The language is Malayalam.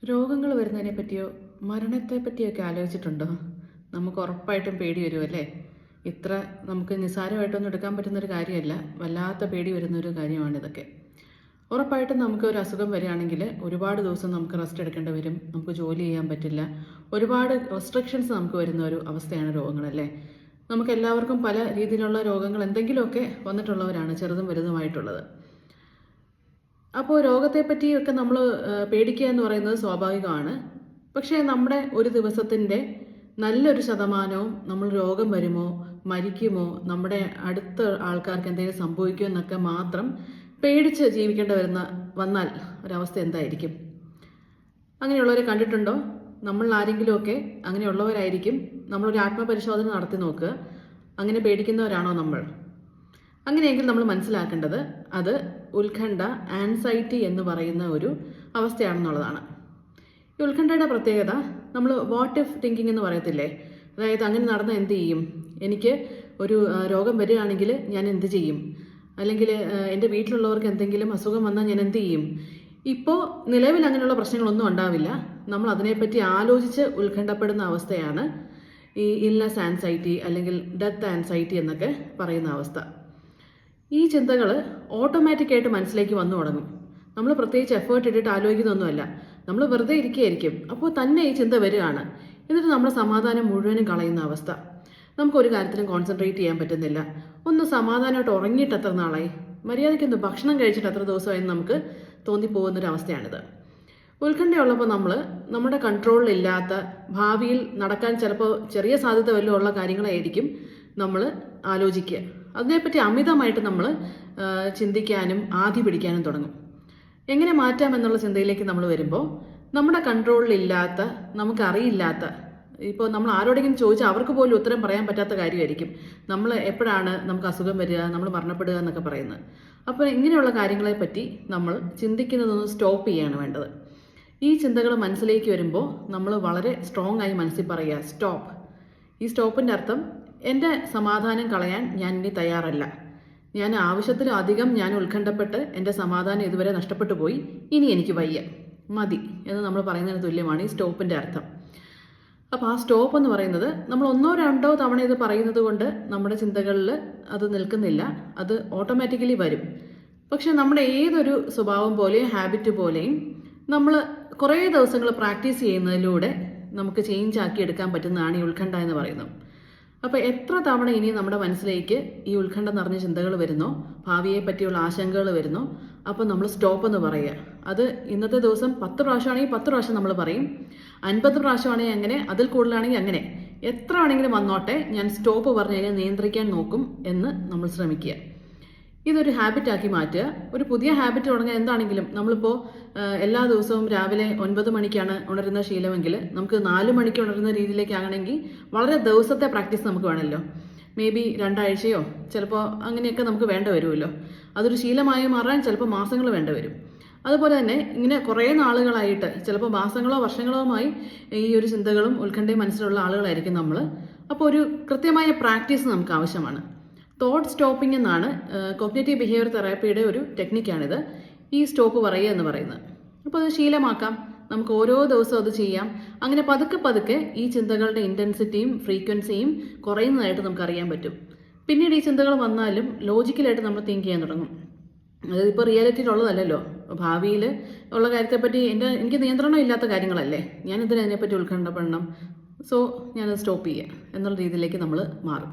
രോഗങ്ങൾ വരുന്നതിനെ പറ്റിയോ മരണത്തെ പറ്റിയൊക്കെ ആലോചിച്ചിട്ടുണ്ടോ? നമുക്ക് ഉറപ്പായിട്ടും പേടി വരുമല്ലേ? ഇത്ര നമുക്ക് നിസ്സാരമായിട്ടൊന്നും എടുക്കാൻ പറ്റുന്നൊരു കാര്യമല്ല. വല്ലാത്ത പേടി വരുന്നൊരു കാര്യമാണിതൊക്കെ. ഉറപ്പായിട്ടും നമുക്ക് ഒരു അസുഖം വരികയാണെങ്കിൽ ഒരുപാട് ദിവസം നമുക്ക് റെസ്റ്റ് എടുക്കേണ്ടി വരും. നമുക്ക് ജോലി ചെയ്യാൻ പറ്റില്ല. ഒരുപാട് റെസ്ട്രിക്ഷൻസ് നമുക്ക് വരുന്ന ഒരു അവസ്ഥയാണ് രോഗങ്ങളല്ലേ. നമുക്ക് എല്ലാവർക്കും പല രീതിയിലുള്ള രോഗങ്ങൾ എന്തെങ്കിലുമൊക്കെ വന്നിട്ടുള്ളവരാണ്, ചെറുതും വലുതുമായിട്ടുള്ളത്. അപ്പോൾ രോഗത്തെ പറ്റിയൊക്കെ നമ്മൾ പേടിക്കുക എന്ന് പറയുന്നത് സ്വാഭാവികമാണ്. പക്ഷേ നമ്മുടെ ഒരു ദിവസത്തിൻ്റെ നല്ലൊരു ശതമാനവും നമ്മൾ രോഗം വരുമോ, മരിക്കുമോ, നമ്മുടെ അടുത്ത ആൾക്കാർക്ക് എന്തെങ്കിലും സംഭവിക്കുമോ എന്നൊക്കെ മാത്രം പേടിച്ച് ജീവിക്കേണ്ടി വന്നാൽ ഒരവസ്ഥ എന്തായിരിക്കും? അങ്ങനെയുള്ളവരെ കണ്ടിട്ടുണ്ടോ? നമ്മൾ ആരെങ്കിലുമൊക്കെ അങ്ങനെയുള്ളവരായിരിക്കും. നമ്മളൊരു ആത്മപരിശോധന നടത്തി നോക്കുക. അങ്ങനെ പേടിക്കുന്നവരാണോ നമ്മൾ? അങ്ങനെയെങ്കിൽ നമ്മൾ മനസ്സിലാക്കേണ്ടത് അത് ഉത്കണ്ഠ, ആൻസൈറ്റി എന്ന് പറയുന്ന ഒരു അവസ്ഥയാണെന്നുള്ളതാണ്. ഈ ഉത്കണ്ഠയുടെ പ്രത്യേകത നമ്മൾ വാട്ട് ഇഫ് തിങ്കിങ് എന്ന് പറയത്തില്ലേ? അതായത് അങ്ങനെ നടന്ന എന്ത് ചെയ്യും, എനിക്ക് ഒരു രോഗം വരികയാണെങ്കിൽ ഞാൻ എന്ത് ചെയ്യും, അല്ലെങ്കിൽ എൻ്റെ വീട്ടിലുള്ളവർക്ക് എന്തെങ്കിലും അസുഖം വന്നാൽ ഞാൻ എന്ത് ചെയ്യും. ഇപ്പോൾ നിലവിൽ അങ്ങനെയുള്ള പ്രശ്നങ്ങളൊന്നും ഉണ്ടാവില്ല. നമ്മൾ അതിനെപ്പറ്റി ആലോചിച്ച് ഉത്കണ്ഠപ്പെടുന്ന അവസ്ഥയാണ് ഈ ഇൽനെസ് ആൻസൈറ്റി അല്ലെങ്കിൽ ഡെത്ത് ആൻസൈറ്റി എന്നൊക്കെ പറയുന്ന അവസ്ഥ. ഈ ചിന്തകൾ ഓട്ടോമാറ്റിക്കായിട്ട് മനസ്സിലേക്ക് വന്നു തുടങ്ങും. നമ്മൾ പ്രത്യേകിച്ച് എഫേർട്ട് ഇട്ടിട്ട് ആലോചിക്കുന്നൊന്നുമല്ല. നമ്മൾ വെറുതെ ഇരിക്കുകയായിരിക്കും, അപ്പോൾ തന്നെ ഈ ചിന്ത വരികയാണ്. എന്നിട്ട് നമ്മുടെ സമാധാനം മുഴുവനും കളയുന്ന അവസ്ഥ. നമുക്കൊരു കാര്യത്തിലും കോൺസെൻട്രേറ്റ് ചെയ്യാൻ പറ്റുന്നില്ല. ഒന്ന് സമാധാനമായിട്ട് ഉറങ്ങിയിട്ട് എത്ര നാളായി, മര്യാദയ്ക്കൊന്ന് ഭക്ഷണം കഴിച്ചിട്ട് എത്ര ദിവസമായെന്ന് നമുക്ക് തോന്നിപ്പോകുന്നൊരവസ്ഥയാണിത്. ഉത്കണ്ഠയുള്ളപ്പോൾ നമ്മൾ നമ്മുടെ കൺട്രോളിലില്ലാത്ത, ഭാവിയിൽ നടക്കാൻ ചിലപ്പോൾ ചെറിയ സാധ്യത വല്ലതും ഉള്ള കാര്യങ്ങളായിരിക്കും നമ്മൾ ആലോചിക്കുക. അതിനെപ്പറ്റി അമിതമായിട്ട് നമ്മൾ ചിന്തിക്കാനും ആധി പിടിക്കാനും തുടങ്ങും. എങ്ങനെ മാറ്റാം എന്നുള്ള ചിന്തയിലേക്ക് നമ്മൾ വരുമ്പോൾ നമ്മുടെ കൺട്രോളിലില്ലാത്ത, നമുക്കറിയില്ലാത്ത, ഇപ്പോൾ നമ്മൾ ആരോടെങ്കിലും ചോദിച്ചാൽ അവർക്ക് പോലും ഉത്തരം പറയാൻ പറ്റാത്ത കാര്യമായിരിക്കും നമ്മൾ എപ്പോഴാണ് നമുക്ക് അസുഖം വരിക, നമ്മൾ മരണപ്പെടുക എന്നൊക്കെ പറയുന്നത്. അപ്പോൾ ഇങ്ങനെയുള്ള കാര്യങ്ങളെ പറ്റി നമ്മൾ ചിന്തിക്കുന്നതൊന്ന് സ്റ്റോപ്പ് ചെയ്യാണ് വേണ്ടത്. ഈ ചിന്തകൾ മനസ്സിലേക്ക് വരുമ്പോൾ നമ്മൾ വളരെ സ്ട്രോങ് ആയി മനസ്സിൽ പറയുക, സ്റ്റോപ്പ്. ഈ സ്റ്റോപ്പിൻ്റെ അർത്ഥം എൻ്റെ സമാധാനം കളയാൻ ഞാൻ ഇനി തയ്യാറല്ല. ഞാൻ ആവശ്യത്തിലധികം ഞാൻ ഉത്കണ്ഠപ്പെട്ട് എൻ്റെ സമാധാനം ഇതുവരെ നഷ്ടപ്പെട്ടു പോയി. ഇനി എനിക്ക് വയ്യ, മതി എന്ന് നമ്മൾ പറയുന്നതിന് തുല്യമാണ് ഈ സ്റ്റോപ്പിൻ്റെ അർത്ഥം. അപ്പോൾ ആ സ്റ്റോപ്പ് എന്ന് പറയുന്നത് നമ്മൾ ഒന്നോ രണ്ടോ തവണ ഇത് പറയുന്നത് കൊണ്ട് നമ്മുടെ ചിന്തകളിൽ അത് നിൽക്കുന്നില്ല, അത് ഓട്ടോമാറ്റിക്കലി വരും. പക്ഷെ നമ്മുടെ ഏതൊരു സ്വഭാവം പോലെയും ഹാബിറ്റ് പോലെയും നമ്മൾ കുറേ ദിവസങ്ങൾ പ്രാക്ടീസ് ചെയ്യുന്നതിലൂടെ നമുക്ക് ചേഞ്ച് ആക്കി എടുക്കാൻ പറ്റുന്നതാണ് ഈ ഉത്കണ്ഠ എന്ന് പറയുന്നത്. അപ്പോൾ എത്ര തവണ ഇനി നമ്മുടെ മനസ്സിലേക്ക് ഈ ഉത്കണ്ഠ നിറഞ്ഞ ചിന്തകൾ വരുന്നോ, ഭാവിയെ പറ്റിയുള്ള ആശങ്കകൾ വരുന്നോ, അപ്പോൾ നമ്മൾ സ്റ്റോപ്പ് എന്ന് പറയുക. അത് ഇന്നത്തെ ദിവസം 10 പ്രാവശ്യമാണെങ്കിൽ 10 പ്രാവശ്യം നമ്മൾ പറയും, 50 പ്രാവശ്യമാണെങ്കിൽ അങ്ങനെ, അതിൽ കൂടുതലാണെങ്കിൽ അങ്ങനെ. എത്ര വേണമെങ്കിലും വന്നോട്ടെ, ഞാൻ സ്റ്റോപ്പ് പറഞ്ഞ് അതിനെ നിയന്ത്രിക്കാൻ നോക്കും എന്ന് നമ്മൾ ശ്രമിക്കുക. ഇതൊരു ഹാബിറ്റാക്കി മാറ്റുക. ഒരു പുതിയ ഹാബിറ്റ് തുടങ്ങാൻ എന്താണെങ്കിലും നമ്മളിപ്പോൾ എല്ലാ ദിവസവും രാവിലെ 9 മണിക്കാണ് ഉണരുന്ന ശീലമെങ്കിൽ നമുക്ക് 4 മണിക്ക് ഉണരുന്ന രീതിയിലേക്കാണെങ്കിൽ വളരെ ദിവസത്തെ പ്രാക്ടീസ് നമുക്ക് വേണമല്ലോ. മേ ബി 2 ആഴ്ചയോ ചിലപ്പോൾ അങ്ങനെയൊക്കെ നമുക്ക് വേണ്ട വരുമല്ലോ. അതൊരു ശീലമായി മാറാൻ ചിലപ്പോൾ മാസങ്ങൾ വേണ്ട വരും. അതുപോലെ തന്നെ ഇങ്ങനെ കുറേ നാളുകളായിട്ട്, ചിലപ്പോൾ മാസങ്ങളോ വർഷങ്ങളോമായി ഈ ഒരു ചിന്തകളും ഉത്കണ്ഠയും മനസ്സിലുള്ള ആളുകളായിരിക്കും നമ്മൾ. അപ്പോൾ ഒരു കൃത്യമായ പ്രാക്ടീസ് നമുക്ക് ആവശ്യമാണ്. തോട്ട് സ്റ്റോപ്പിംഗ് എന്നാണ് കോഗ്നിറ്റീവ് ബിഹേവിയർ തെറാപ്പിയുടെ ഒരു ടെക്നിക്കാണിത്, ഈ സ്റ്റോപ്പ് പറയുക എന്ന് പറയുന്നത്. അപ്പോൾ അത് ശീലമാക്കാം, നമുക്ക് ഓരോ ദിവസവും അത് ചെയ്യാം. അങ്ങനെ പതുക്കെ പതുക്കെ ഈ ചിന്തകളുടെ ഇൻറ്റൻസിറ്റിയും ഫ്രീക്വൻസിയും കുറയുന്നതായിട്ട് നമുക്ക് അറിയാൻ പറ്റും. പിന്നീട് ഈ ചിന്തകൾ വന്നാലും ലോജിക്കലായിട്ട് നമ്മൾ തിങ്ക് ചെയ്യാൻ തുടങ്ങും. അതായത് ഇപ്പോൾ റിയാലിറ്റിയിലുള്ളതല്ലല്ലോ, ഭാവിയിൽ ഉള്ള കാര്യത്തെപ്പറ്റി എനിക്ക് നിയന്ത്രണം ഇല്ലാത്ത കാര്യങ്ങളല്ലേ, ഞാനിതിന് അതിനെപ്പറ്റി ഉത്കണ്ഠപ്പെടണം. സോ ഞാനത് സ്റ്റോപ്പ് ചെയ്യുക എന്നുള്ള രീതിയിലേക്ക് നമ്മൾ മാറും.